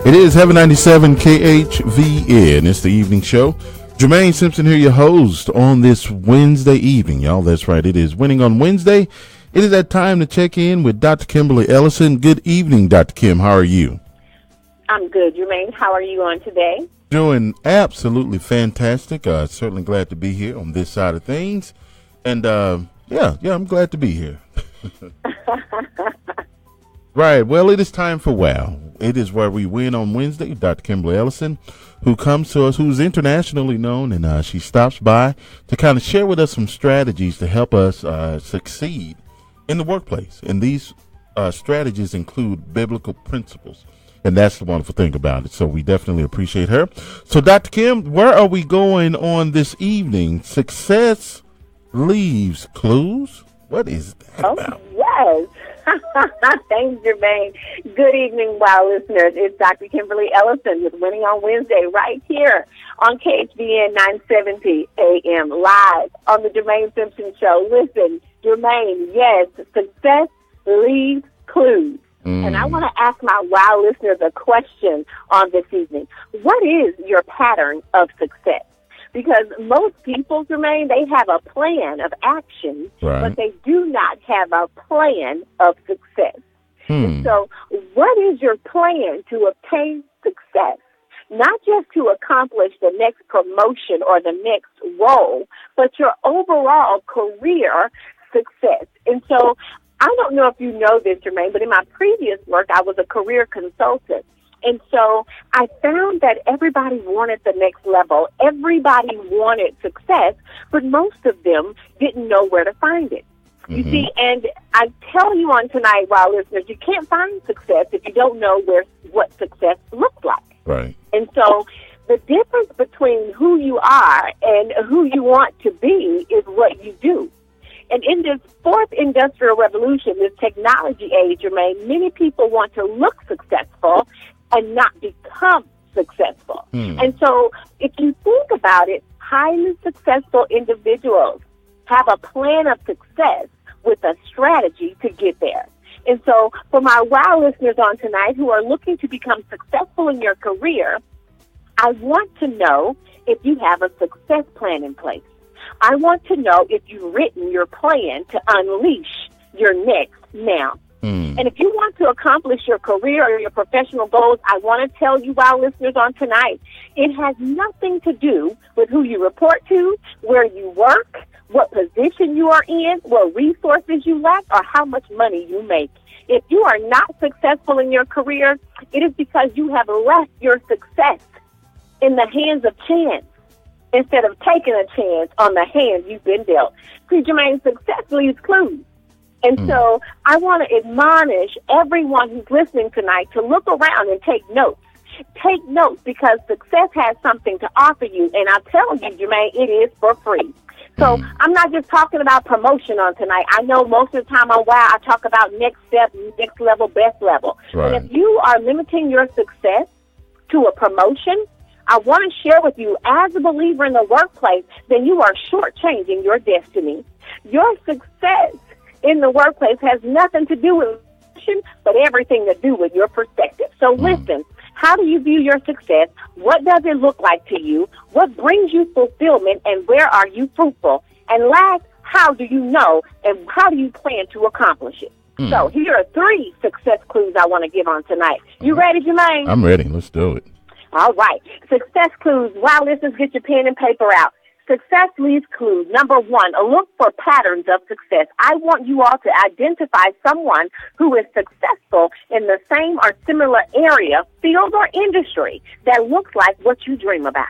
It is Heaven 97 KHVN. It's the evening show. Jermaine Simpson here, your host on this Wednesday evening, y'all. That's right. It is Winning on Wednesday. It is that time to check in with Dr. Kimberly Ellison. Good evening, Dr. Kim. How are you? I'm good, Jermaine. How are you on today? Doing absolutely fantastic. Certainly glad to be here on this side of things. And, yeah, I'm glad to be here. Right. Well, it is time for WOW. It is where we win on Wednesday. Dr. Kimberly Ellison, who comes to us, who's internationally known, and she stops by to kind of share with us some strategies to help us succeed in the workplace. And these strategies include biblical principles. And that's the wonderful thing about it. So we definitely appreciate her. So, Dr. Kim, where are we going on this evening? Success leaves clues? What is that about? Yes. Thanks, Jermaine. Good evening, WOW listeners. It's Dr. Kimberly Ellison with Winning on Wednesday right here on KHVN 970 AM live on the Jermaine Simpson Show. Listen, Jermaine, yes, success leaves clues. And I want to ask my WOW listeners a question on this evening. What is your pattern of success? Because most people, Jermaine, they have a plan of action, right, but they do not have a plan of success. And so what is your plan to obtain success? Not just to accomplish the next promotion or the next role, but your overall career success. And so I don't know if you know this, Jermaine, but in my previous work, I was a career consultant. And so I found that everybody wanted the next level. Everybody wanted success, but most of them didn't know where to find it. You see, and I tell you on tonight, WOW listeners, you can't find success if you don't know what success looks like. Right. And so the difference between who you are and who you want to be is what you do. And in this fourth industrial revolution, this technology age, Jermaine, many people want to look successful and not become successful. And so if you think about it, highly successful individuals have a plan of success with a strategy to get there. And so for my WOW listeners on tonight who are looking to become successful in your career, I want to know if you have a success plan in place. I want to know if you've written your plan to unleash your next now. And if you want to accomplish your career or your professional goals, I want to tell you, WOW listeners, on tonight, it has nothing to do with who you report to, where you work, what position you are in, what resources you lack, or how much money you make. If you are not successful in your career, it is because you have left your success in the hands of chance instead of taking a chance on the hand you've been dealt. See, Jermaine, success leaves clues. And so I want to admonish everyone who's listening tonight to look around and take notes. Take notes because success has something to offer you. And I'll tell you, Jermaine, it is for free. So I'm not just talking about promotion on tonight. I know most of the time on WOW, I talk about next step, next level, best level. Right. And if you are limiting your success to a promotion, I want to share with you, as a believer in the workplace, then you are shortchanging your destiny. Your success in the workplace has nothing to do with mission, but everything to do with your perspective. So listen, how do you view your success? What does it look like to you? What brings you fulfillment, and where are you fruitful? And last, how do you know, and how do you plan to accomplish it? So here are 3 success clues I want to give on tonight. You ready, Jermaine? I'm ready. Let's do it. All right. Success clues. WOW listeners, get your pen and paper out. Success leaves clues. Number 1, look for patterns of success. I want you all to identify someone who is successful in the same or similar area, field, or industry that looks like what you dream about.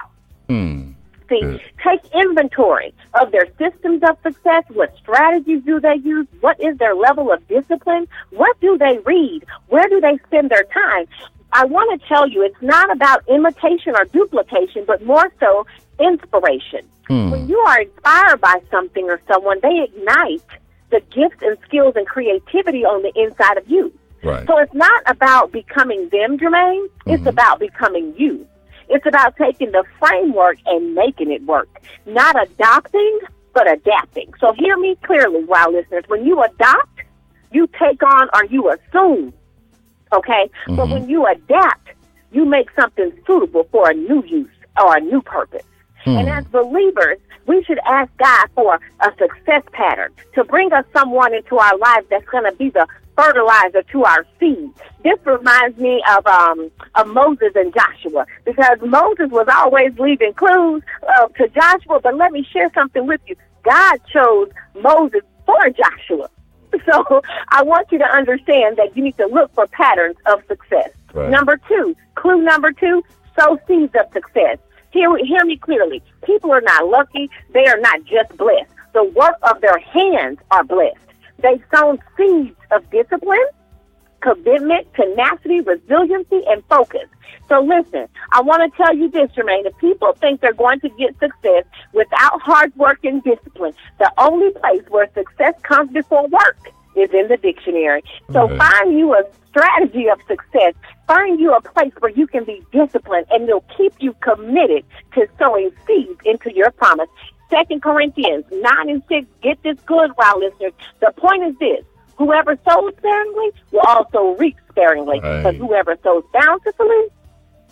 See, take inventory of their systems of success. What strategies do they use? What is their level of discipline? What do they read? Where do they spend their time? I want to tell you, it's not about imitation or duplication, but more so inspiration. When you are inspired by something or someone, they ignite the gifts and skills and creativity on the inside of you. Right. So it's not about becoming them, Jermaine. It's about becoming you. It's about taking the framework and making it work. Not adopting, but adapting. So hear me clearly, WOW listeners. When you adopt, you take on or you assume. Okay? But when you adapt, you make something suitable for a new use or a new purpose. And as believers, we should ask God for a success pattern to bring us someone into our lives that's going to be the fertilizer to our seed. This reminds me of Moses and Joshua, because Moses was always leaving clues to Joshua. But let me share something with you. God chose Moses for Joshua. So I want you to understand that you need to look for patterns of success. Right. Clue number two, sow seeds of success. Hear me clearly. People are not lucky. They are not just blessed. The work of their hands are blessed. They've sown seeds of discipline, commitment, tenacity, resiliency, and focus. So listen, I want to tell you this, Jermaine. If people think they're going to get success without hard work and discipline, the only place where success comes before work is in the dictionary. So find you a strategy of success. Find you a place where you can be disciplined, and it'll keep you committed to sowing seeds into your promise. 2 Corinthians 9:6, get this good, wow, listeners. The point is this: whoever sows sparingly will also reap sparingly. But whoever sows bountifully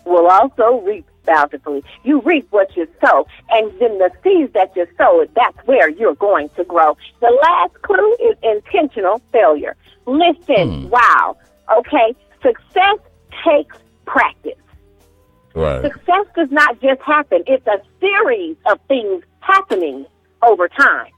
will also reap bountifully. You reap what you sow, and then the seeds that you sow, that's where you're going to grow. The last clue is intentional failure. Listen, wow, okay, success takes practice. Right. Success does not just happen. It's a series of things happening over time.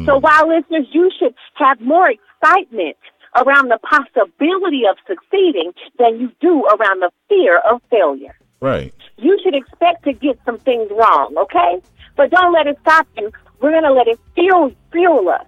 So while listeners, you should have more excitement around the possibility of succeeding than you do around the fear of failure. Right. You should expect to get some things wrong, okay? But don't let it stop you. We're going to let it fuel us.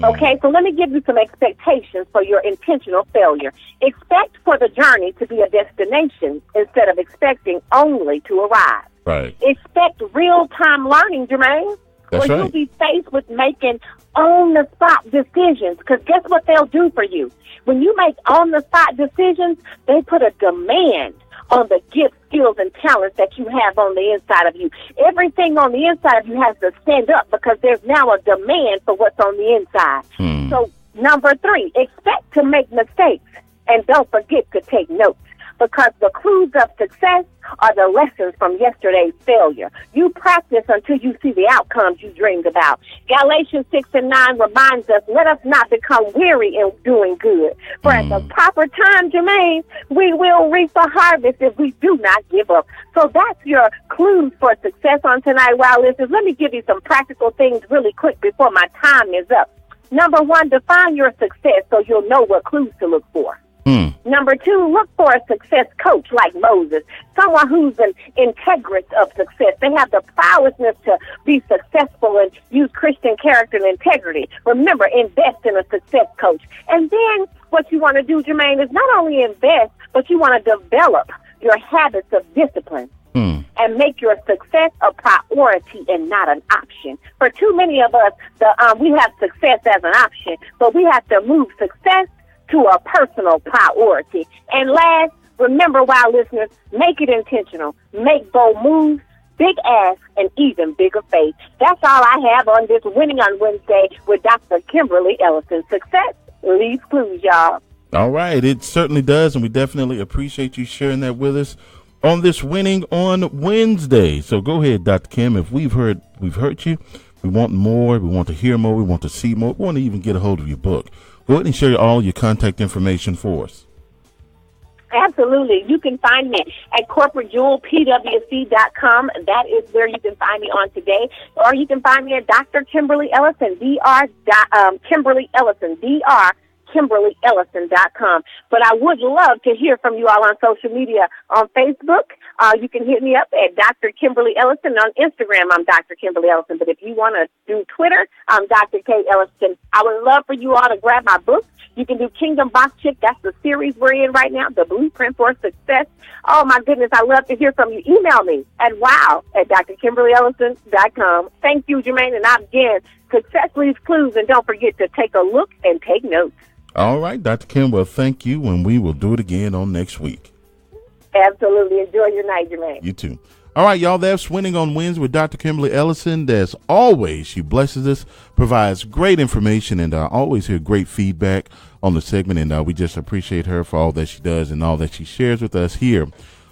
Okay, so let me give you some expectations for your intentional failure. Expect for the journey to be a destination instead of expecting only to arrive. Right. Expect real-time learning, Jermaine. That's where right. You'll be faced with making on-the-spot decisions, because guess what they'll do for you? When you make on-the-spot decisions, they put a demand on the gifts, skills, and talents that you have on the inside of you. Everything on the inside of you has to stand up because there's now a demand for what's on the inside. So, number 3, expect to make mistakes, and don't forget to take notes, because the clues of success are the lessons from yesterday's failure. You practice until you see the outcomes you dreamed about. Galatians 6:9 reminds us, let us not become weary in doing good. For at the proper time, Jermaine, we will reap a harvest if we do not give up. So that's your clues for success on tonight, Wow Listeners. Let me give you some practical things really quick before my time is up. Number 1, define your success so you'll know what clues to look for. Number 2, look for a success coach like Moses, someone who's an integrist of success. They have the prowessness to be successful and use Christian character and integrity. Remember, invest in a success coach. And then what you want to do, Jermaine, is not only invest, but you want to develop your habits of discipline. And make your success a priority and not an option. For too many of us, we have success as an option, but we have to move success to a personal priority. And last, remember, Wow Listeners, make it intentional. Make bold moves, big asks, and even bigger faith. That's all I have on this Winning on Wednesday with Dr. Kimberly Ellison. Success leaves clues, y'all. All right, it certainly does, and we definitely appreciate you sharing that with us on this Winning on Wednesday. So go ahead, Dr. Kim. If we've hurt you, we want more, we want to hear more, we want to see more, we want to even get a hold of your book. Go ahead and share all your contact information for us. Absolutely. You can find me at corporatejewelpwc.com. That is where you can find me on today. Or you can find me at Dr. Kimberly Ellison, Kimberly Ellison, KimberlyEllison.com. But I would love to hear from you all on social media. On Facebook, you can hit me up at Dr. Kimberly Ellison. On Instagram, I'm Dr. Kimberly Ellison. But if you want to do Twitter, I'm Dr. K. Ellison. I would love for you all to grab my book. You can do Kingdom Box Chick. That's the series we're in right now, The Blueprint for Success. Oh, my goodness, I love to hear from you. Email me at wow@drkimberlyellison.com. Thank you, Jermaine. And again, success leaves clues. And don't forget to take a look and take notes. All right, Dr. Kim, well, thank you, and we will do it again on next week. Absolutely. Enjoy your night, Jermaine. You too. All right, y'all, that's Winning on Wednesday with Dr. Kimberly Ellison. As always, she blesses us, provides great information, and always hear great feedback on the segment, and we just appreciate her for all that she does and all that she shares with us here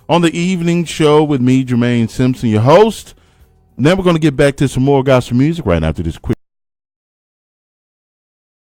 on the evening show with me, Jermaine Simpson, your host. Then we're going to get back to some more gospel music right after this quick